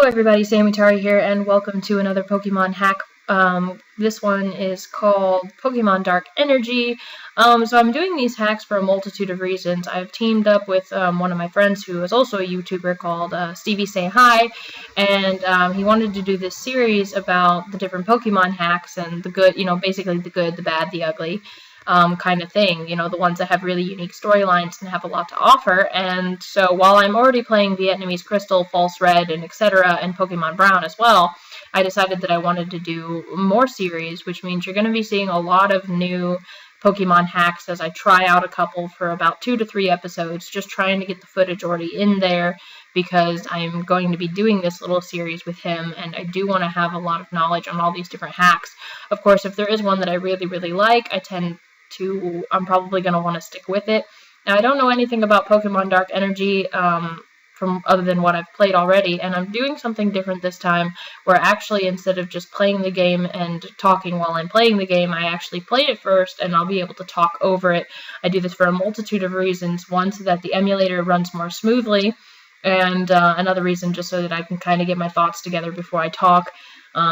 everybody, Sammy Tari here, and welcome to another Pokemon hack. This one is called PkMn Dark Energy. So I'm doing these hacks for a multitude of reasons. I've teamed up with one of my friends who is also a YouTuber called Stevie Say Hi, and he wanted to do this series about the different Pokemon hacks and the good, basically the good, the bad, the ugly. Kind of thing, the ones that have really unique storylines and have a lot to offer. And so while I'm already playing Vietnamese Crystal, False Red, and etc., and Pokemon Brown as well, I decided that I wanted to do more series, which means you're going to be seeing a lot of new Pokemon hacks as I try out a couple for about 2 to 3 episodes, just trying to get the footage already in there, because I'm going to be doing this little series with him, and I do want to have a lot of knowledge on all these different hacks. Of course, if there is one that I really, really like, I'm probably going to want to stick with it. Now, I don't know anything about PkMn Dark Energy from other than what I've played already, and I'm doing something different this time, where actually instead of just playing the game and talking while I'm playing the game, I actually play it first, and I'll be able to talk over it. I do this for a multitude of reasons. One, so that the emulator runs more smoothly, and another reason just so that I can kind of get my thoughts together before I talk.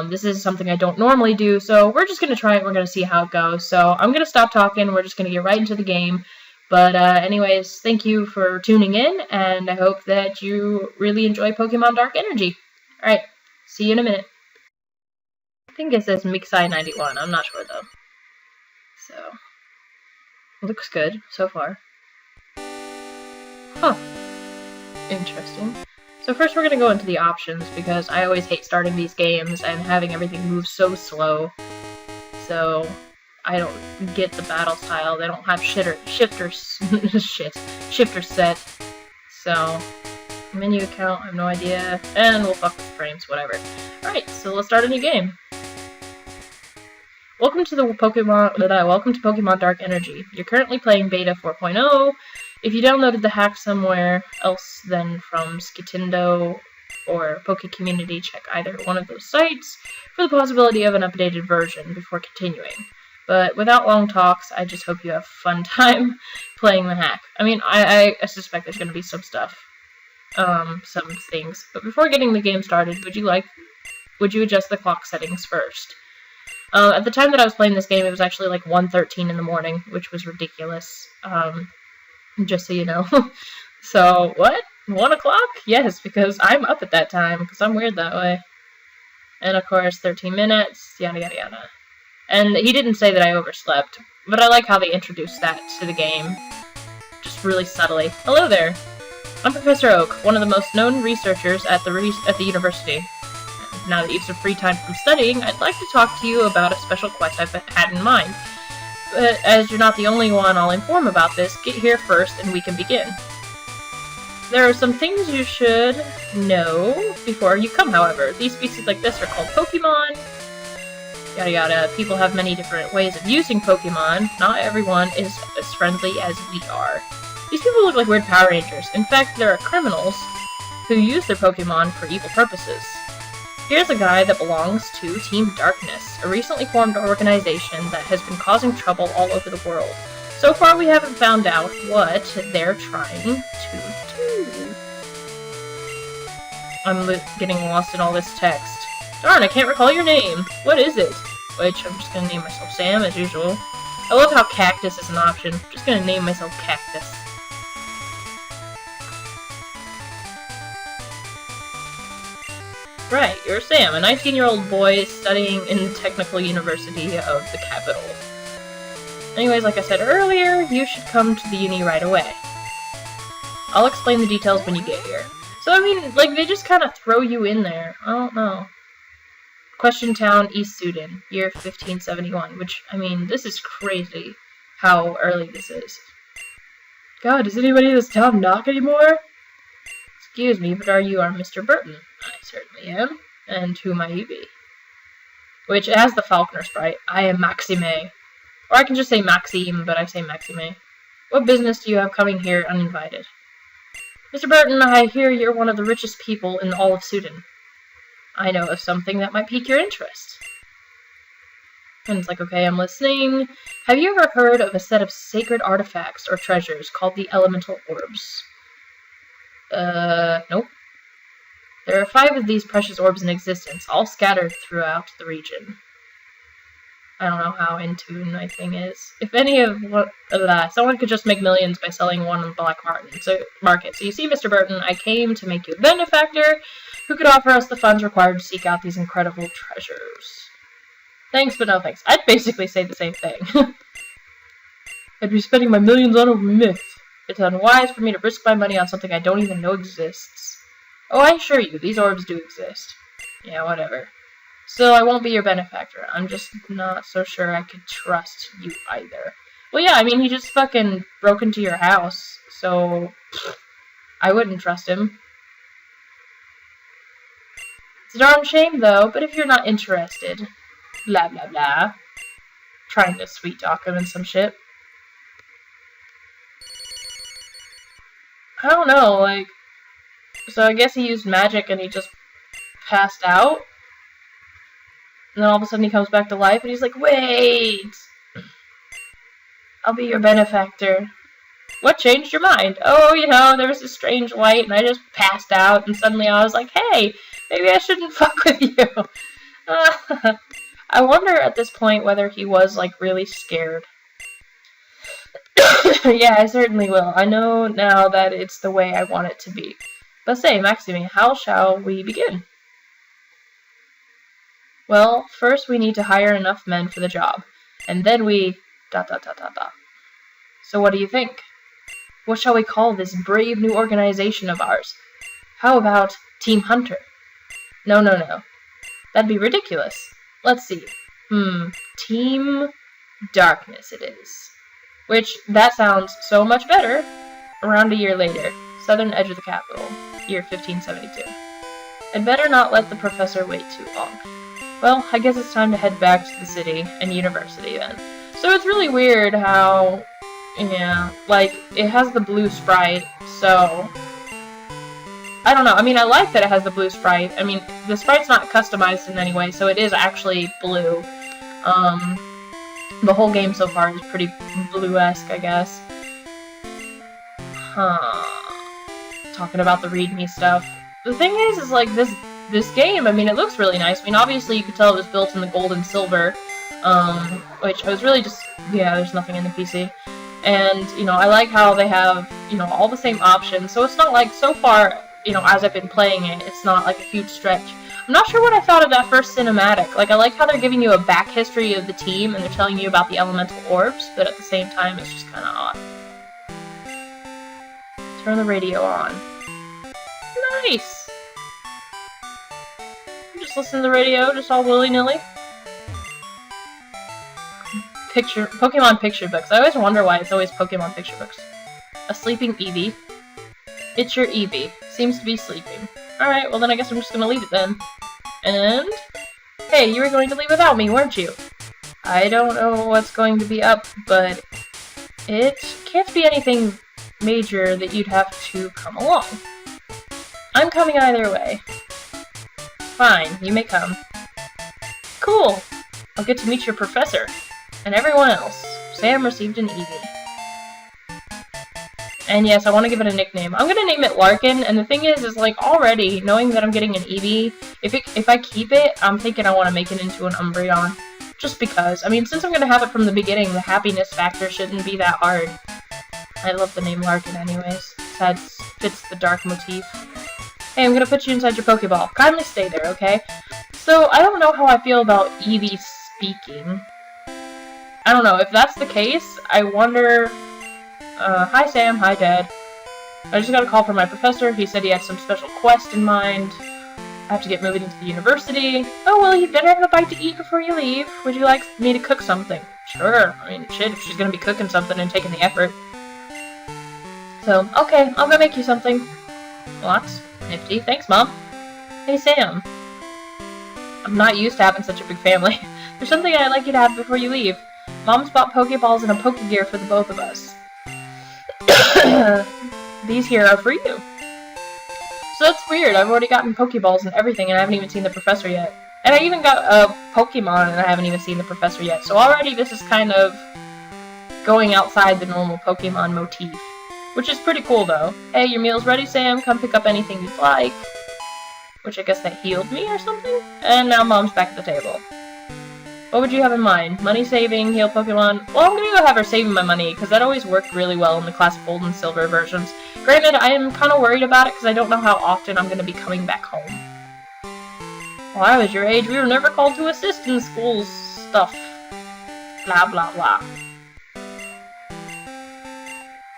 This is something I don't normally do, so we're just going to try it. We're going to see how it goes. So I'm going to stop talking. We're just going to get right into the game. But anyways, thank you for tuning in, and I hope that you really enjoy PkMn Dark Energy. Alright, see you in a minute. I think it says Mixai 91. I'm not sure, though. So, looks good so far. Huh. Interesting. So first we're going to go into the options, because I always hate starting these games and having everything move so slow. So I don't get the battle style. They don't have shifter set. So menu account, I have no idea. And we'll fuck with the frames, whatever. Alright, so let's start a new game. Welcome to PkMn Dark Energy. You're currently playing Beta 4.0. If you downloaded the hack somewhere else than from Skitindo or PokeCommunity, check either one of those sites for the possibility of an updated version before continuing. But without long talks, I just hope you have a fun time playing the hack. I mean, I suspect there's going to be some stuff, some things. But before getting the game started, would you adjust the clock settings first? At the time that I was playing this game, it was actually like 1:13 in the morning, which was ridiculous. Just so you know. So, what? 1 o'clock? Yes, because I'm up at that time, because I'm weird that way. And of course, 13 minutes, yada yada yada. And he didn't say that I overslept, but I like how they introduced that to the game. Just really subtly. Hello there. I'm Professor Oak, one of the most known researchers at the university. Now that you've some free time from studying, I'd like to talk to you about a special quest I've had in mind. But as you're not the only one I'll inform about this, get here first and we can begin. There are some things you should know before you come, however. These species like this are called Pokemon. Yada yada. People have many different ways of using Pokemon. Not everyone is as friendly as we are. These people look like weird Power Rangers. In fact, there are criminals who use their Pokemon for evil purposes. Here's a guy that belongs to Team Darkness, a recently formed organization that has been causing trouble all over the world. So far, we haven't found out what they're trying to do. I'm getting lost in all this text. Darn, I can't recall your name. What is it? Which, I'm just gonna name myself Sam, as usual. I love how Cactus is an option. I'm just gonna name myself Cactus. Right, you're Sam, a 19-year-old boy studying in the Technical University of the capital. Anyways, like I said earlier, you should come to the uni right away. I'll explain the details when you get here. So, I mean, like, they just kind of throw you in there. I don't know. Question Town, East Sudan, year 1571, which, I mean, this is crazy how early this is. God, does anybody in this town knock anymore? Excuse me, but are you Mr. Burton? I certainly am. And who might you be? Which, as the Falconer sprite, I am Maxime. Or I can just say Maxime, but I say Maxime. What business do you have coming here uninvited? Mr. Burton, I hear you're one of the richest people in all of Sudan. I know of something that might pique your interest. And it's like, okay, I'm listening. Have you ever heard of a set of sacred artifacts or treasures called the Elemental Orbs? Nope. There are 5 of these precious orbs in existence, all scattered throughout the region. I don't know how in tune my thing is. If any of what someone could just make millions by selling one on the black market. So you see, Mr. Burton, I came to make you a benefactor who could offer us the funds required to seek out these incredible treasures. Thanks, but no thanks. I'd basically say the same thing. I'd be spending my millions on a myth. It's unwise for me to risk my money on something I don't even know exists. Oh, I assure you, these orbs do exist. Yeah, whatever. Still, I won't be your benefactor. I'm just not so sure I could trust you either. Well, yeah, I mean, he just fucking broke into your house, so I wouldn't trust him. It's a darn shame, though, but if you're not interested, blah, blah, blah. Trying to sweet talk him and some shit. I don't know, like, so I guess he used magic and he just passed out? And then all of a sudden he comes back to life and he's like, wait! I'll be your benefactor. What changed your mind? Oh, you know, there was this strange light and I just passed out and suddenly I was like, hey, maybe I shouldn't fuck with you. I wonder at this point whether he was, like, really scared. Yeah, I certainly will. I know now that it's the way I want it to be. But say, Maxime, how shall we begin? Well, first we need to hire enough men for the job. And then we... ... So what do you think? What shall we call this brave new organization of ours? How about Team Hunter? No. That'd be ridiculous. Let's see. Team Darkness it is. Which, that sounds so much better. Around a year later, southern edge of the capital, year 1572. I'd better not let the professor wait too long. Well, I guess it's time to head back to the city and university then. So it's really weird how, yeah, like, it has the blue sprite, so... I don't know, I mean, I like that it has the blue sprite. I mean, the sprite's not customized in any way, so it is actually blue. The whole game so far is pretty blue-esque, I guess. Talking about the readme stuff. The thing is like, this game, I mean, it looks really nice. I mean, obviously you could tell it was built in the gold and silver, which I was really just, yeah, there's nothing in the PC. And, you know, I like how they have, you know, all the same options, so it's not like, so far, you know, as I've been playing it, it's not like a huge stretch. I'm not sure what I thought of that first cinematic. Like, I like how they're giving you a back history of the team, and they're telling you about the elemental orbs, but at the same time, it's just kind of odd. Turn the radio on. Nice! Just listen to the radio, just all willy-nilly. Pokemon picture books. I always wonder why it's always Pokemon picture books. A sleeping Eevee. It's your Eevee. Seems to be sleeping. Alright, well then I guess I'm just gonna leave it then. And... hey, you were going to leave without me, weren't you? I don't know what's going to be up, but... it can't be anything major that you'd have to come along. I'm coming either way. Fine, you may come. Cool! I'll get to meet your professor. And everyone else. Sam received an Eevee. And yes, I want to give it a nickname. I'm gonna name it Larkin, and the thing is like, already, knowing that I'm getting an Eevee, if I keep it, I'm thinking I want to make it into an Umbreon. Just because. I mean, since I'm gonna have it from the beginning, the happiness factor shouldn't be that hard. I love the name Larkin anyways. That fits the dark motif. Hey, I'm gonna put you inside your Pokeball. Kindly stay there, okay? So, I don't know how I feel about Eevee speaking. I don't know, if that's the case, I wonder... hi Sam, hi Dad. I just got a call from my professor. He said he had some special quest in mind. I have to get moving into the university. Oh, well, you better have a bite to eat before you leave. Would you like me to cook something? Sure. I mean, shit, if she's gonna be cooking something and taking the effort. So, okay, I'll go make you something. Well, that's nifty. Thanks, Mom. Hey, Sam. I'm not used to having such a big family. There's something I'd like you to have before you leave. Mom's bought Pokeballs and a Pokegear for the both of us. These here are for you. So that's weird. I've already gotten Pokeballs and everything, and I haven't even seen the professor yet. And I even got a Pokemon, and I haven't even seen the professor yet. So already this is kind of going outside the normal Pokemon motif. Which is pretty cool, though. Hey, your meal's ready, Sam. Come pick up anything you'd like. which I guess that healed me or something? And now Mom's back at the table. What would you have in mind? Money saving, heal Pokemon? Well, I'm gonna go have her saving my money, because that always worked really well in the classic Gold and Silver versions. Granted, I am kind of worried about it, because I don't know how often I'm gonna be coming back home. Well, I was your age, we were never called to assist in school stuff. Blah, blah, blah.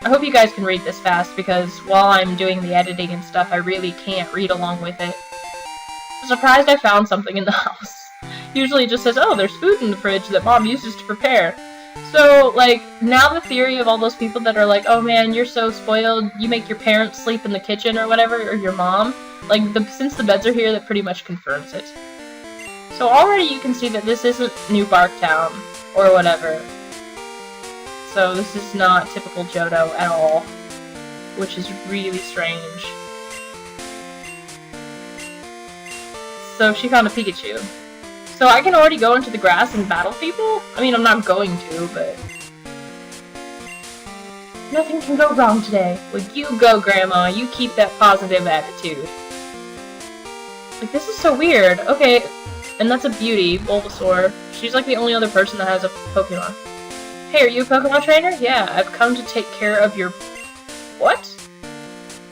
I hope you guys can read this fast, because while I'm doing the editing and stuff, I really can't read along with it. I'm surprised I found something in the house. Usually it just says, oh, there's food in the fridge that Mom uses to prepare. So, like, now the theory of all those people that are like, oh man, you're so spoiled, you make your parents sleep in the kitchen or whatever, or your mom, like, since the beds are here, that pretty much confirms it. So already you can see that this isn't New Barktown, or whatever. So this is not typical Johto at all, which is really strange. So she found a Pikachu. So I can already go into the grass and battle people? I mean, I'm not going to, but... Nothing can go wrong today. Well, you go, Grandma. You keep that positive attitude. Like, this is so weird. Okay, and that's a beauty, Bulbasaur. She's like the only other person that has a Pokemon. Hey, are you a Pokemon trainer? Yeah, I've come to take care of your... What?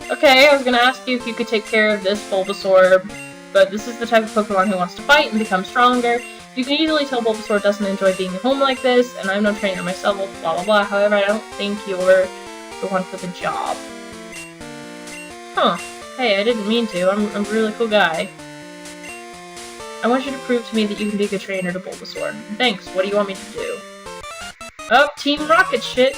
Okay, I was gonna ask you if you could take care of this Bulbasaur, but this is the type of Pokemon who wants to fight and become stronger. You can easily tell Bulbasaur doesn't enjoy being at home like this, and I'm no trainer myself, blah blah blah. However, I don't think you're the one for the job. Huh. Hey, I didn't mean to. I'm a really cool guy. I want you to prove to me that you can be a good trainer to Bulbasaur. Thanks, what do you want me to do? Oh, Team Rocket shit!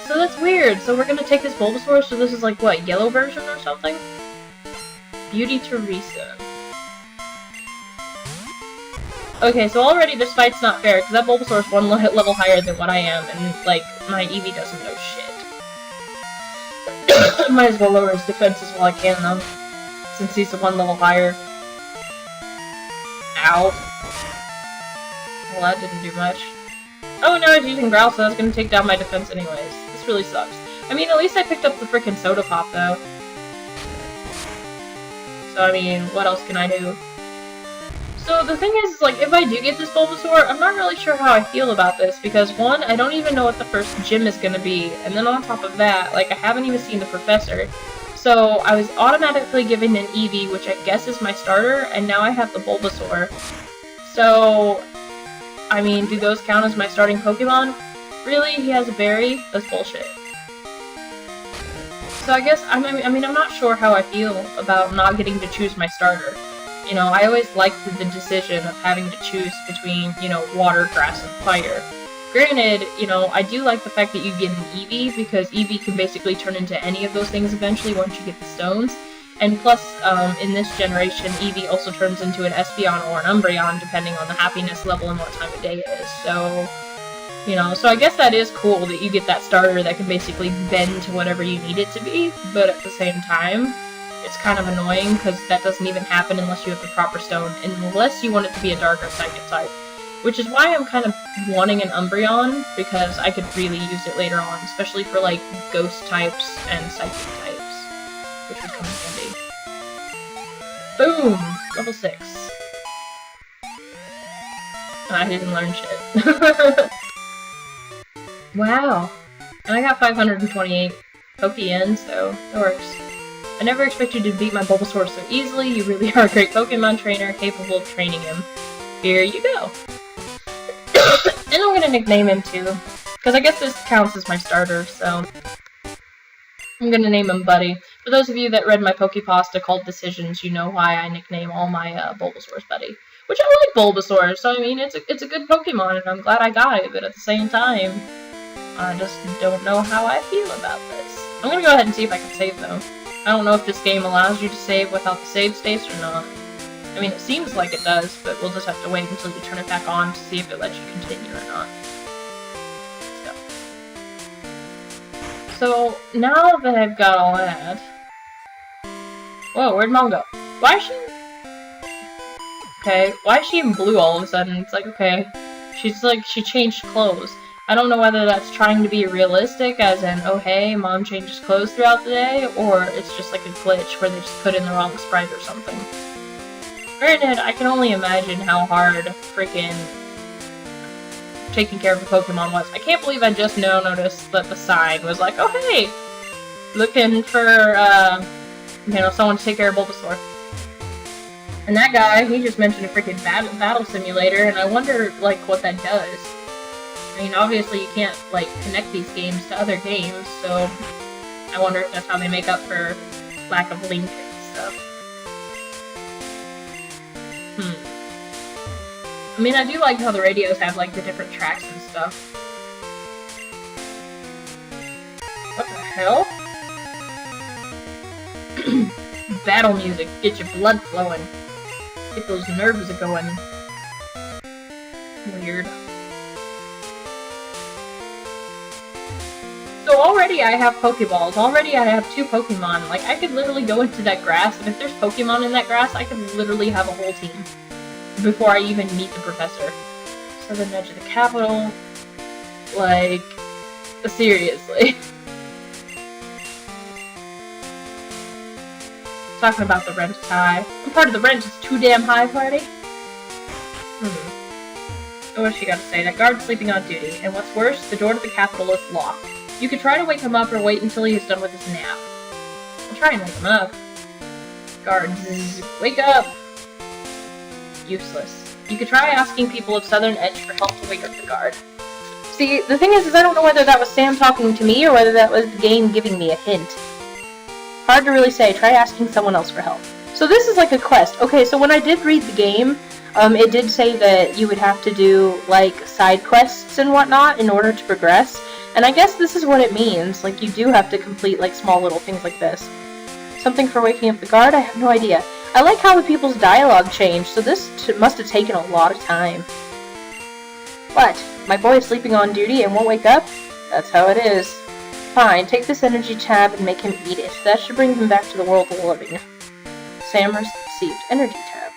So that's weird, so we're gonna take this Bulbasaur, so this is like, what, yellow version or something? Beauty Teresa. Okay, so already this fight's not fair, because that Bulbasaur's one level higher than what I am, and, like, my Eevee doesn't know shit. Might as well lower his defenses while I can, though, since he's one level higher. Ow. Well, that didn't do much. Oh no, I was using Growl, so that's gonna take down my defense anyways. This really sucks. I mean, at least I picked up the frickin' Soda Pop, though. So, I mean, what else can I do? So, the thing is, like, if I do get this Bulbasaur, I'm not really sure how I feel about this, because, one, I don't even know what the first gym is gonna be, and then on top of that, like, I haven't even seen the Professor. So, I was automatically given an Eevee, which I guess is my starter, and now I have the Bulbasaur. So, I mean, do those count as my starting Pokemon? Really? He has a berry? That's bullshit. So I guess, I mean, I'm not sure how I feel about not getting to choose my starter. You know, I always liked the decision of having to choose between, you know, water, grass, and fire. Granted, you know, I do like the fact that you get an Eevee, because Eevee can basically turn into any of those things eventually once you get the stones. And plus, in this generation, Eevee also turns into an Espeon or an Umbreon, depending on the happiness level and what time of day it is. So, you know, so I guess that is cool that you get that starter that can basically bend to whatever you need it to be, but at the same time, it's kind of annoying, because that doesn't even happen unless you have the proper stone, unless you want it to be a dark or psychic type. Which is why I'm kind of wanting an Umbreon, because I could really use it later on, especially for, like, ghost types and psychic types, which would come in handy. Boom! Level 6. I didn't learn shit. Wow. And I got 528 PkMn, so that works. I never expected you to beat my Bulbasaur so easily. You really are a great Pokemon trainer, capable of training him. Here you go. And I'm gonna nickname him too, because I guess this counts as my starter, so I'm gonna name him Buddy. For those of you that read my Pokepasta called Decisions, you know why I nickname all my Bulbasaurs Buddy. Which I like Bulbasaur, so I mean, it's a good Pokemon, and I'm glad I got it, but at the same time, I just don't know how I feel about this. I'm gonna go ahead and see if I can save, though. I don't know if this game allows you to save without the save states or not. I mean, it seems like it does, but we'll just have to wait until you turn it back on to see if it lets you continue or not. So now that I've got all that... Whoa, where'd Mom go? Why is she... Okay, why is she in blue all of a sudden? It's like, okay. She's like, she changed clothes. I don't know whether that's trying to be realistic, as in, oh hey, mom changes clothes throughout the day, or it's just like a glitch where they just put in the wrong sprite or something. Granted, I can only imagine how hard freaking taking care of a Pokemon was. I can't believe I just now noticed that the sign was like, oh hey, looking for, you know, someone to take care of Bulbasaur. And that guy, he just mentioned a freaking battle simulator, and I wonder, like, what that does. I mean, obviously you can't, like, connect these games to other games, so I wonder if that's how they make up for lack of link and stuff. I mean, I do like how the radios have, like, the different tracks and stuff. What the hell? Battle music, get your blood flowing. Get those nerves going. Weird. So already I have Pokeballs. Already I have 2 Pokemon. Like, I could literally go into that grass, and if there's Pokemon in that grass, I could literally have a whole team. Before I even meet the professor. Southern edge of the capital. Like, seriously. Talking about the rent is high. I'm part of the rent is too damn high party. So what's she got to say? That guard's sleeping on duty. And what's worse, the door to the capital is locked. You could try to wake him up or wait until he is done with his nap. I'll try and wake him up. Guards, wake up! Useless. You could try asking people of Southern Edge for help to wake up the guard. See, the thing is I don't know whether that was Sam talking to me or whether that was the game giving me a hint. Hard to really say. Try asking someone else for help. So this is like a quest. Okay, so when I did read the game, it did say that you would have to do, like, side quests and whatnot in order to progress. And I guess this is what it means. Like, you do have to complete, like, small little things like this. Something for waking up the guard? I have no idea. I like how the people's dialogue changed, so this must have taken a lot of time. What? My boy is sleeping on duty and won't wake up? That's how it is. Fine, take this energy tab and make him eat it. That should bring him back to the world of the living. Sam received energy tab.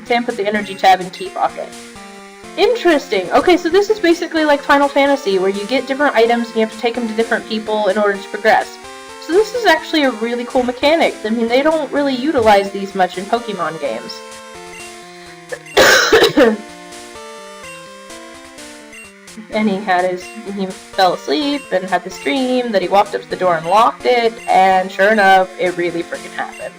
Sam put the energy tab in key pocket. Interesting! Okay, so this is basically like Final Fantasy, where you get different items and you have to take them to different people in order to progress. So this is actually a really cool mechanic. I mean, they don't really utilize these much in Pokemon games. And he fell asleep and had this dream that he walked up to the door and locked it, and sure enough, it really freaking happened.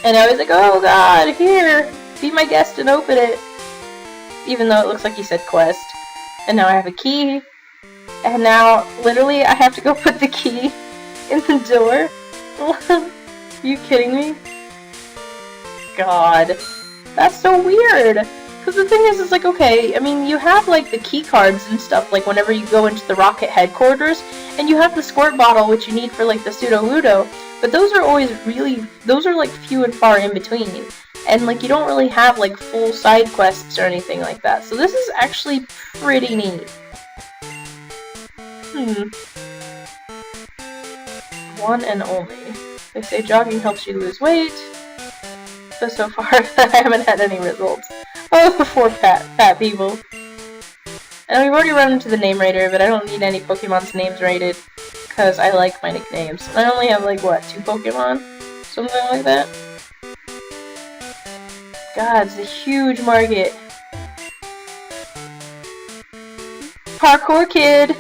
And I was like, oh god, here, be my guest and open it. Even though it looks like he said quest. And now I have a key. And now, literally, I have to go put the key in the door? Are you kidding me? God. That's so weird! Because the thing is, it's like, okay, I mean, you have, like, the key cards and stuff, like, whenever you go into the Rocket headquarters, and you have the squirt bottle, which you need for, like, the Pseudo-Ludo, but those are always really, those are, like, few and far in between. And, like, you don't really have, like, full side quests or anything like that. So this is actually pretty neat. One and only. They say jogging helps you lose weight. But so far, I haven't had any results. Oh, the poor fat people. And we've already run into the name rater, but I don't need any Pokemon's names rated. Because I like my nicknames. I only have, like, what, 2 Pokemon? Something like that? God, it's a huge market. Parkour kid!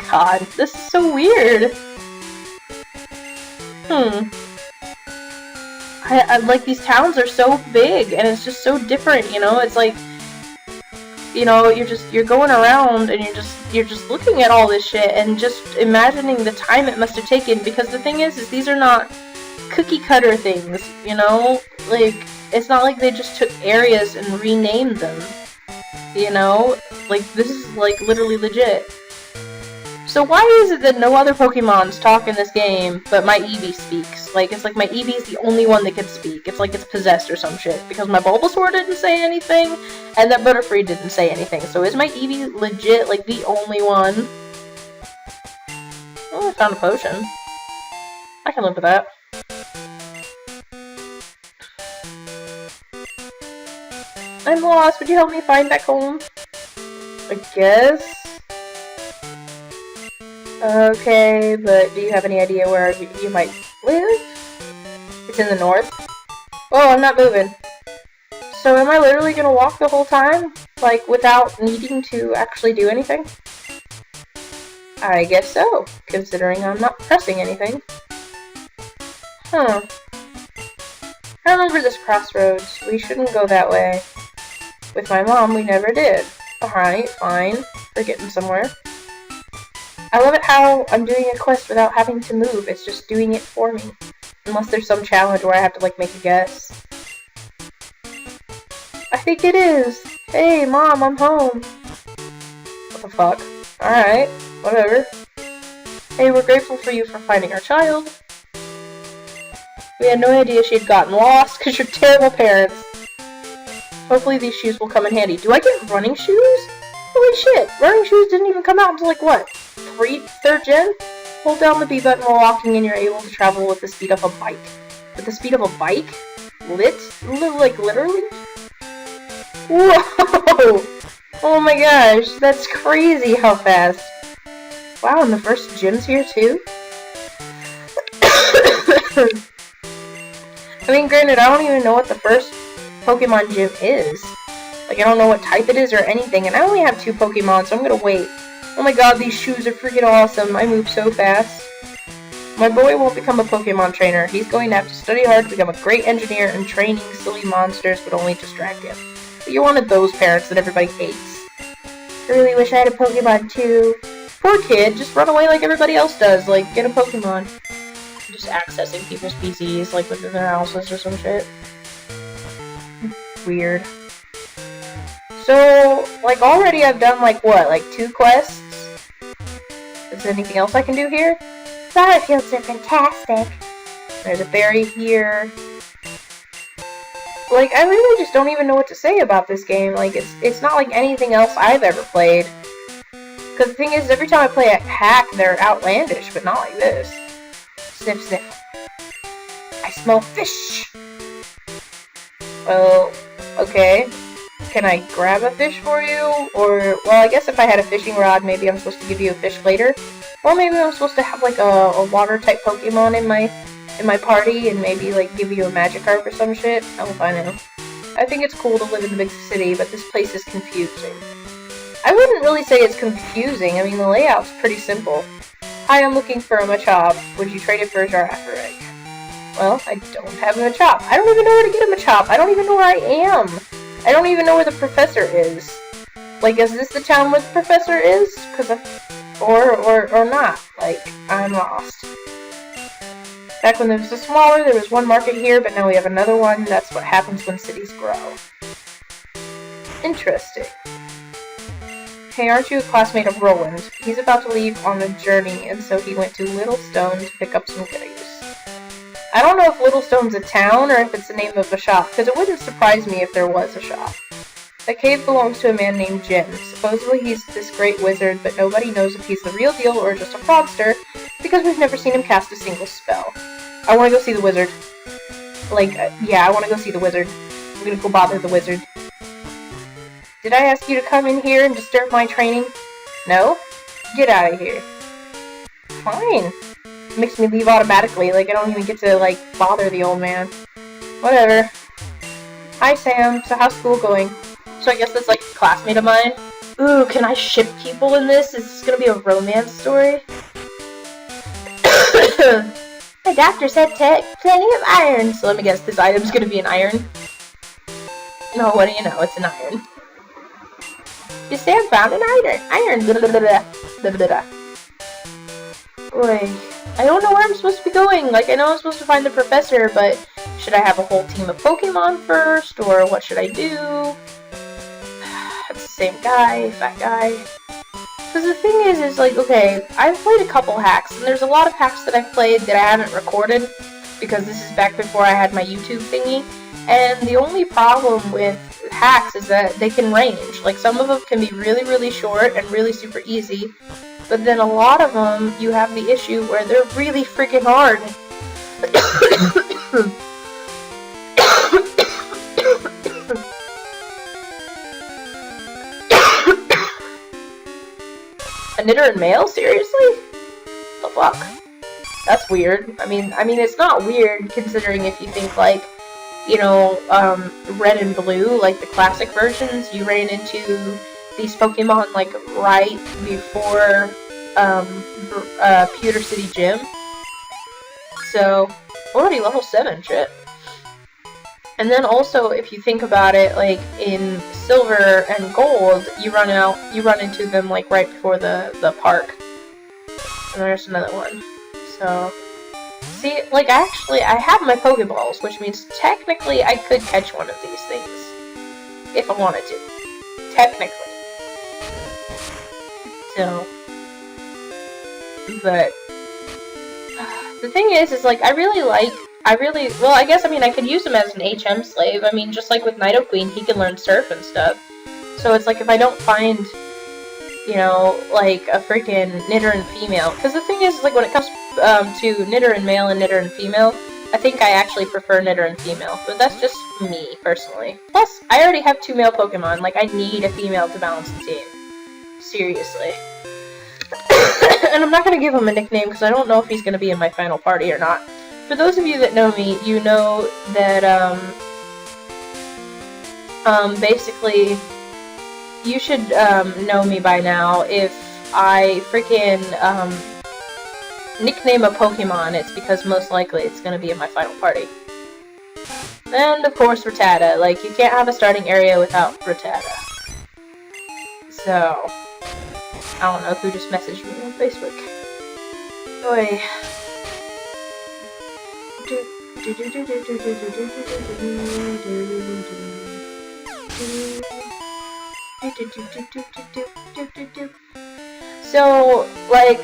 God, this is so weird. I like, these towns are so big, and it's just so different, you know? It's like, you know, you're going around, and you're just looking at all this shit, and just imagining the time it must have taken, because the thing is these are not cookie cutter things, you know? Like, it's not like they just took areas and renamed them, you know? Like, this is, like, literally legit. So why is it that no other Pokemons talk in this game, but my Eevee speaks? Like, it's like my Eevee is the only one that can speak. It's like it's possessed or some shit. Because my Bulbasaur didn't say anything, and that Butterfree didn't say anything. So is my Eevee legit, like, the only one? Oh, I found a potion. I can live with that. I'm lost. Would you help me find back home? I guess. Okay, but do you have any idea where you might live? It's in the north. Oh, I'm not moving. So am I literally gonna walk the whole time? Like, without needing to actually do anything? I guess so, considering I'm not pressing anything. Huh. I remember this crossroads. We shouldn't go that way. With my mom, we never did. Alright, fine. We're getting somewhere. I love it how I'm doing a quest without having to move. It's just doing it for me. Unless there's some challenge where I have to, like, make a guess. I think it is. Hey, Mom, I'm home. What the fuck? Alright, whatever. Hey, we're grateful for you for finding our child. We had no idea she had gotten lost because you're terrible parents. Hopefully these shoes will come in handy. Do I get running shoes? Holy shit, running shoes didn't even come out until, like, what? 3rd gen? Hold down the B button while walking and you're able to travel with the speed of a bike. With the speed of a bike? Like, literally? Whoa! Oh my gosh, that's crazy how fast. Wow, and the first gym's here too? I mean, granted, I don't even know what the first Pokemon gym is. Like, I don't know what type it is or anything, and I only have 2 Pokemon, so I'm gonna wait. Oh my god, these shoes are freaking awesome. I move so fast. My boy won't become a Pokemon trainer. He's going to have to study hard to become a great engineer, and training silly monsters would only distract him. But you're one of those parents that everybody hates. I really wish I had a Pokemon too. Poor kid, just run away like everybody else does. Like, get a Pokemon. Just accessing people's PCs, like, within their houses or some shit. Weird. So, like, already I've done, like, what? Like, 2 quests? Is there anything else I can do here? Flower fields are fantastic. There's a berry here. Like, I really just don't even know what to say about this game. Like, it's not like anything else I've ever played. Because the thing is, every time I play a hack, they're outlandish, but not like this. Sniff, sniff. I smell fish! Well, okay. Can I grab a fish for you? Or, well, I guess if I had a fishing rod, maybe I'm supposed to give you a fish later. Or maybe I'm supposed to have, like, a water-type Pokemon in my party, and maybe, like, give you a Magikarp or some shit. I don't know. I think it's cool to live in the big city, but this place is confusing. I wouldn't really say it's confusing. I mean, the layout's pretty simple. Hi, I'm looking for a Machop. Would you trade it for a Giraffe egg? Well, I don't have a Machop. I don't even know where to get a Machop. I don't even know where I am. I don't even know where the professor is. Like, is this the town where the professor is? Or not. Like, I'm lost. Back when there was a smaller, there was one market here, but now we have another one. That's what happens when cities grow. Interesting. Hey, aren't you a classmate of Roland? He's about to leave on a journey, and so he went to Littlestone to pick up some goodies. I don't know if Littlestone's a town, or if it's the name of a shop, because it wouldn't surprise me if there was a shop. The cave belongs to a man named Jim. Supposedly he's this great wizard, but nobody knows if he's the real deal or just a fraudster, because we've never seen him cast a single spell. I want to go see the wizard. Like, yeah, I want to go see the wizard. I'm gonna go bother the wizard. Did I ask you to come in here and disturb my training? No? Get out of here. Fine. It makes me leave automatically, like I don't even get to, like, bother the old man. Whatever. Hi, Sam. So how's school going? So I guess that's, like, a classmate of mine. Ooh, can I ship people in this? Is this gonna be a romance story? My doctor said plenty of iron. So let me guess, this item's gonna be an iron? No, what do you know? It's an iron. You Sam found an iron. Iron. Blah, blah, blah, blah, blah, blah. Boy, I don't know where I'm supposed to be going. Like, I know I'm supposed to find the professor, but should I have a whole team of Pokemon first, or what should I do? It's the same guy, fat guy. Because the thing is like, okay, I've played a couple hacks, and there's a lot of hacks that I've played that I haven't recorded, because this is back before I had my YouTube thingy, and the only problem with hacks is that they can range. Like, some of them can be really, really short and really super easy, but then a lot of them, you have the issue where they're really freaking hard. A Nidoran male? Seriously? The fuck? That's weird. I mean, it's not weird considering if you think, like, you know, Red and Blue, like the classic versions, you ran into these Pokemon, like, right before, Pewter City Gym. So, already level 7, shit. And then also, if you think about it, like, in Silver and Gold, you run into them, like, right before the park. And there's another one. So, see, like, I have my Pokeballs, which means technically I could catch one of these things. If I wanted to. Technically. So, but, the thing is like, well, I guess, I mean, I could use him as an HM slave. I mean, just like with Nidoqueen, he can learn Surf and stuff. So it's like, if I don't find, you know, like, a freaking Nidoran female, because the thing is, like, when it comes to Nidoran male and Nidoran female, I think I actually prefer Nidoran female, but that's just me, personally. Plus, I already have 2 male Pokemon, like, I need a female to balance the team. Seriously. And I'm not going to give him a nickname, because I don't know if he's going to be in my final party or not. For those of you that know me, you know that, basically, you should, know me by now. If I freaking, nickname a Pokemon, it's because most likely it's gonna be in my final party. And, of course, Rattata. Like, you can't have a starting area without Rattata. So, I don't know who just messaged me on Facebook. Boy. So, like,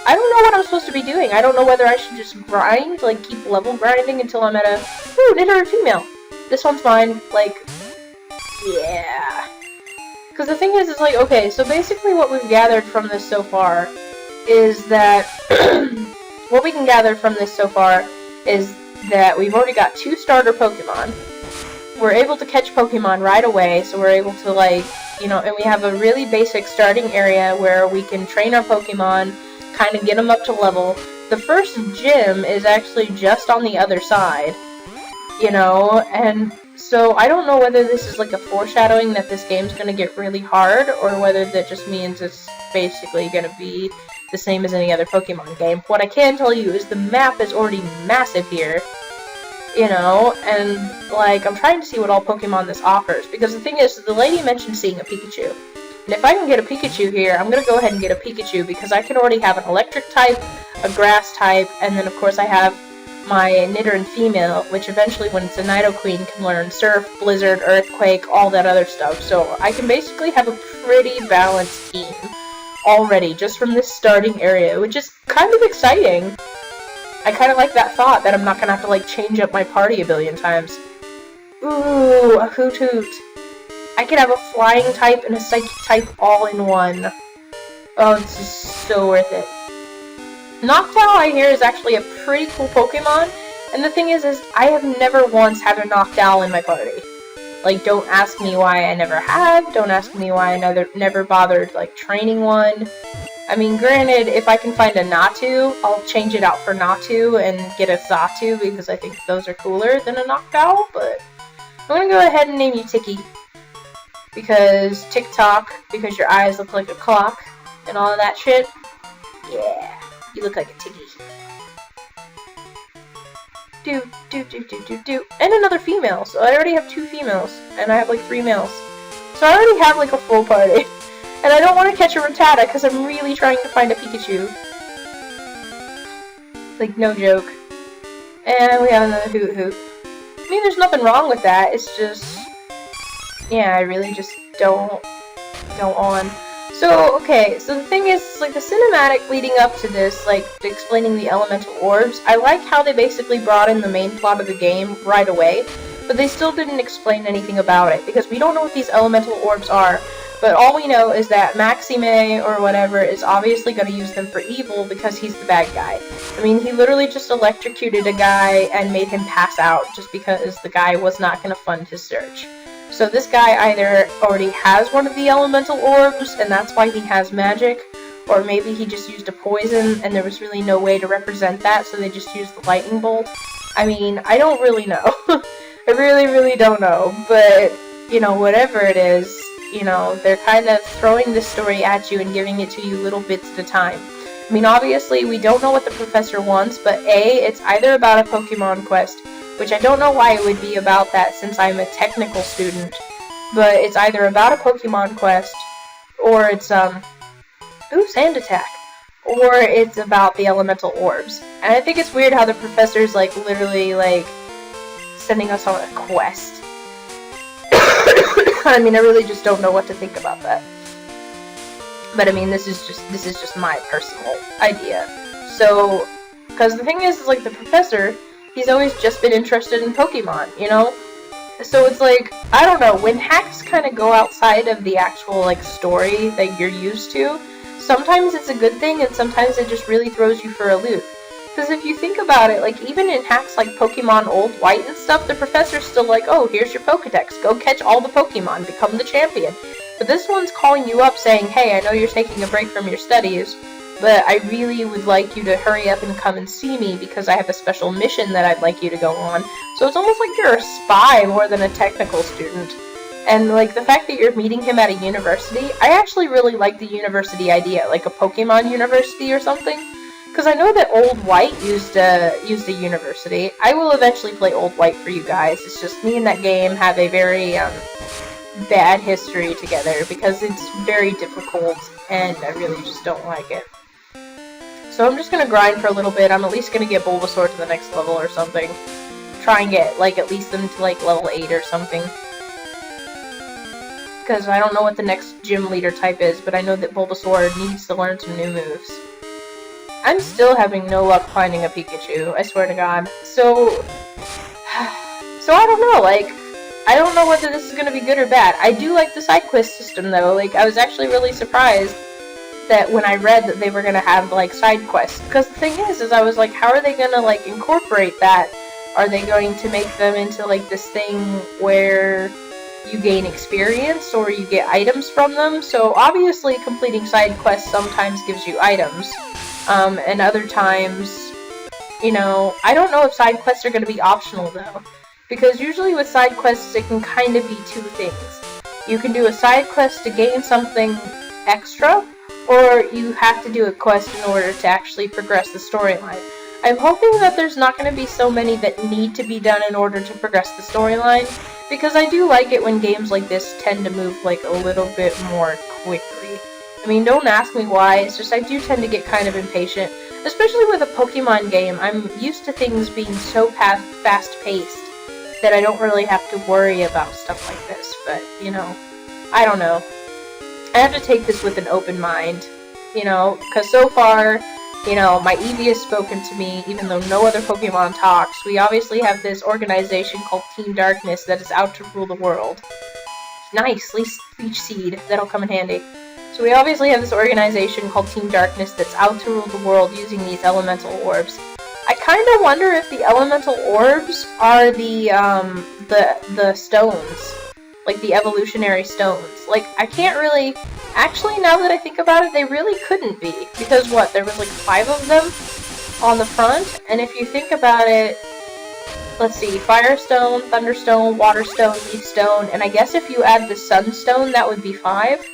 I don't know what I'm supposed to be doing. I don't know whether I should just grind, like, keep level grinding until I'm at a... Ooh, Nidoran female! This one's mine, like... Yeah... Because the thing is, like, okay, so basically what we've gathered from this so far is that... what we can gather from this so far is that we've already got 2 starter Pokemon. We're able to catch Pokemon right away, so we're able to, like, you know, and we have a really basic starting area where we can train our Pokemon, kind of get them up to level. The first gym is actually just on the other side, you know, and so I don't know whether this is like a foreshadowing that this game's going to get really hard, or whether that just means it's basically going to be the same as any other Pokemon game. What I can tell you is the map is already massive here, you know, and, like, I'm trying to see what all Pokemon this offers, because the thing is, the lady mentioned seeing a Pikachu. And if I can get a Pikachu here, I'm going to go ahead and get a Pikachu, because I can already have an electric type, a grass type, and then of course I have my Nidoran female, which eventually when it's a Nidoqueen can learn Surf, Blizzard, Earthquake, all that other stuff. So I can basically have a pretty balanced team already, just from this starting area, which is kind of exciting. I kind of like that thought that I'm not going to have to, like, change up my party a billion times. Ooh, a Hoothoot. I could have a flying type and a psychic type all in one. Oh, this is so worth it. Noctowl, I hear, is actually a pretty cool Pokemon, and the thing is I have never once had a Noctowl in my party. Like, don't ask me why I never have, don't ask me why I never bothered, like, training one. I mean, granted, if I can find a Natu, I'll change it out for Natu and get a Xatu, because I think those are cooler than a Noctowl, but I'm gonna go ahead and name you Tiki. Because TikTok, because your eyes look like a clock, and all of that shit. Yeah, you look like a Tiki. And another female, so I already have 2 females, and I have like 3 males. So I already have like a full party. And I don't want to catch a Rattata, because I'm really trying to find a Pikachu. Like, no joke. And we have another Hoothoot. I mean, there's nothing wrong with that, it's just... yeah, I really just don't on. So, okay, so the thing is, like, the cinematic leading up to this, like, explaining the elemental orbs, I like how they basically brought in the main plot of the game right away, but they still didn't explain anything about it, because we don't know what these elemental orbs are, but all we know is that Maxime, or whatever, is obviously going to use them for evil, because he's the bad guy. I mean, he literally just electrocuted a guy and made him pass out, just because the guy was not going to fund his search. So this guy either already has one of the elemental orbs, and that's why he has magic, or maybe he just used a poison and there was really no way to represent that, so they just used the lightning bolt. I mean, I don't really know. I really don't know, but, you know, whatever it is, you know, they're kind of throwing this story at you and giving it to you little bits at a time. I mean, obviously, we don't know what the professor wants, but it's either about a Pokemon quest, which I don't know why it would be about that since I'm a technical student, but it's either about a Pokemon quest, or it's, ooh, Sand Attack, or it's about the elemental orbs. And I think it's weird how the professor's, like, literally, like, sending us on a quest. I mean, I really just don't know what to think about that. But I mean, this is just my personal idea. So, because the thing is, like, the professor, he's always just been interested in Pokemon, you know? So it's like, I don't know, when hacks kind of go outside of the actual, like, story that you're used to, sometimes it's a good thing, and sometimes it just really throws you for a loop. Because if you think about it, like, even in hacks like Pokemon Old White and stuff, the professor's still like, oh, here's your Pokedex, go catch all the Pokemon, become the champion. But this one's calling you up saying, hey, I know you're taking a break from your studies, but I really would like you to hurry up and come and see me because I have a special mission that I'd like you to go on. So it's almost like you're a spy more than a technical student. And, like, the fact that you're meeting him at a university, I actually really like the university idea, like a Pokemon university or something. Because I know that Old White used a university. I will eventually play Old White for you guys. It's just me and that game have a very bad history together because it's very difficult and I really just don't like it. So I'm just going to grind for a little bit. I'm at least going to get Bulbasaur to the next level or something. Try and get, like, at least them to, like, level 8 or something. Because I don't know what the next gym leader type is, but I know that Bulbasaur needs to learn some new moves. I'm still having no luck finding a Pikachu, I swear to God. So I don't know, like, I don't know whether this is going to be good or bad. I do like the side quest system, though. Like, I was actually really surprised that when I read that they were going to have, like, side quests. Because the thing is I was like, how are they going to, like, incorporate that? Are they going to make them into, like, this thing where you gain experience or you get items from them? So, obviously, completing side quests sometimes gives you items. And other times, you know, I don't know if side quests are going to be optional, though. Because usually with side quests, it can kind of be two things. You can do a side quest to gain something extra, or you have to do a quest in order to actually progress the storyline. I'm hoping that there's not going to be so many that need to be done in order to progress the storyline, because I do like it when games like this tend to move, like, a little bit more quickly. I mean, don't ask me why, it's just I do tend to get kind of impatient. Especially with a Pokemon game, I'm used to things being so fast-paced that I don't really have to worry about stuff like this, but, you know, I don't know. I have to take this with an open mind, you know, because so far, you know, my Eevee has spoken to me, even though no other Pokemon talks. We obviously have this organization called Team Darkness that is out to rule the world. Nice, Leech Seed, that'll come in handy. So we obviously have this organization called Team Darkness that's out to rule the world using these elemental orbs. I kind of wonder if the elemental orbs are the stones, like the evolutionary stones. Like, I can't really, actually, now that I think about it, they really couldn't be, because what, there was like 5 of them on the front, and if you think about it, let's see, Firestone, Thunderstone, Waterstone, Leafstone, and I guess if you add the Sunstone, that would be 5.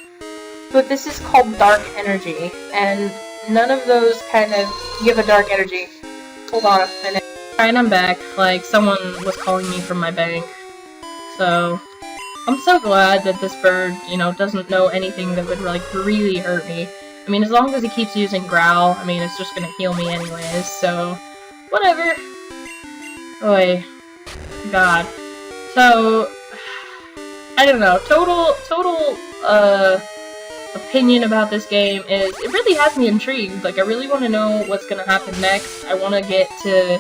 But this is called Dark Energy, and none of those kind of give a dark energy. Hold on a minute. Alright, I'm back. Like, someone was calling me from my bank. So, I'm so glad that this bird, you know, doesn't know anything that would, like, really hurt me. I mean, as long as he keeps using Growl, I mean, it's just gonna heal me anyways, so, whatever. Oy. God. So, I don't know, total, opinion about this game is, it really has me intrigued. Like, I really want to know what's gonna happen next. I want to get to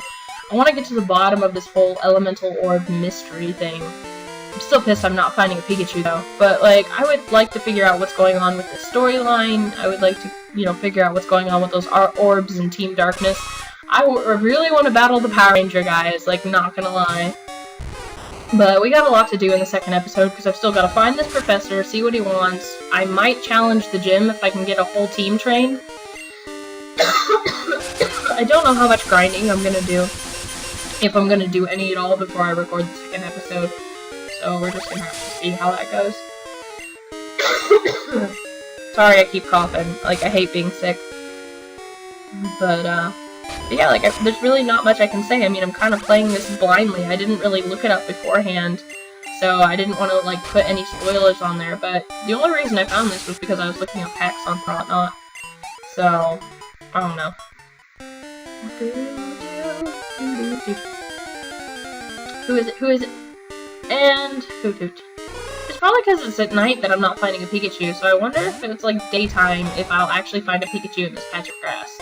the bottom of this whole elemental orb mystery thing. I'm still pissed I'm not finding a Pikachu though, but like, I would like to figure out what's going on with the storyline. I would like to, you know, figure out what's going on with those orbs in Team Darkness. I really want to battle the Power Ranger guys, like, not gonna lie. But we got a lot to do in the second episode, because I've still got to find this professor, see what he wants. I might challenge the gym if I can get a whole team trained. I don't know how much grinding I'm going to do, if I'm going to do any at all before I record the second episode. So we're just going to have to see how that goes. Sorry I keep coughing, like I hate being sick. But yeah, like there's really not much I can say. I mean, I'm kind of playing this blindly. I didn't really look it up beforehand, so I didn't want to like put any spoilers on there. But the only reason I found this was because I was looking up hacks on Whatnot. So I don't know. Who is it? Who is it? And Hoot Hoot. It's probably because it's at night that I'm not finding a Pikachu, so I wonder if it's like daytime if I'll actually find a Pikachu in this patch of grass.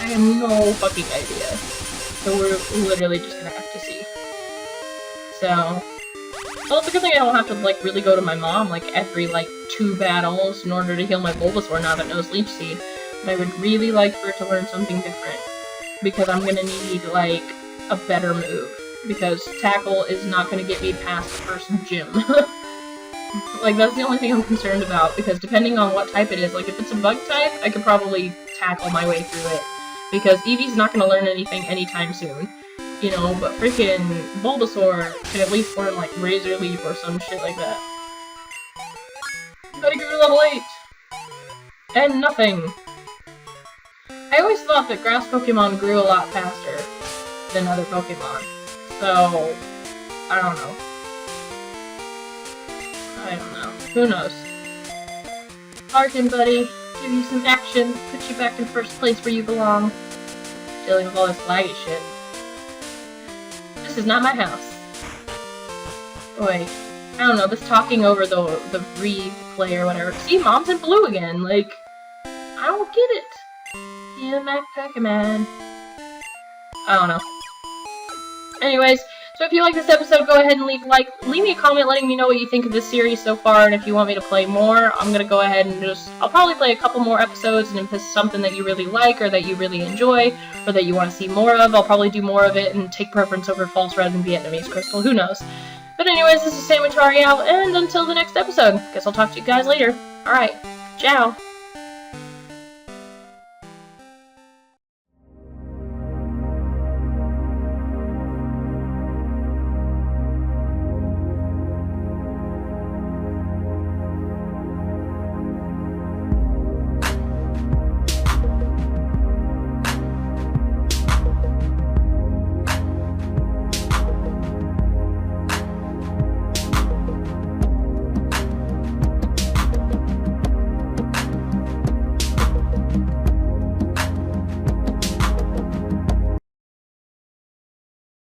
I have no fucking idea. So we're literally just gonna have to see. So, well, it's a good thing I don't have to like really go to my mom like every like 2 battles in order to heal my Bulbasaur now that it knows Leech Seed. But I would really like for it to learn something different, because I'm gonna need like a better move, because Tackle is not gonna get me past the first gym. Like, that's the only thing I'm concerned about, because depending on what type it is, like, if it's a bug type, I could probably tackle my way through it, because Eevee's not gonna learn anything anytime soon, you know, but freaking Bulbasaur can at least learn, like, Razor Leaf or some shit like that. Gotta get to level 8! And nothing! I always thought that grass Pokemon grew a lot faster than other Pokemon, so I don't know. I don't know. Who knows? Arkin, buddy. Give you some action. Put you back in first place where you belong. Dealing with all this laggy shit. This is not my house. Boy. I don't know, this talking over the replay or whatever. See, Mom's in blue again. Like, I don't get it. Yeah, PkMn. I don't know. Anyways, so if you like this episode, go ahead and leave me a comment letting me know what you think of this series so far, and if you want me to play more, I'm gonna go ahead and I'll probably play a couple more episodes, and if it's something that you really like, or that you really enjoy, or that you want to see more of, I'll probably do more of it and take preference over False Red and Vietnamese Crystal, who knows. But anyways, this is Sandwich out, and until the next episode, guess I'll talk to you guys later. Alright, ciao!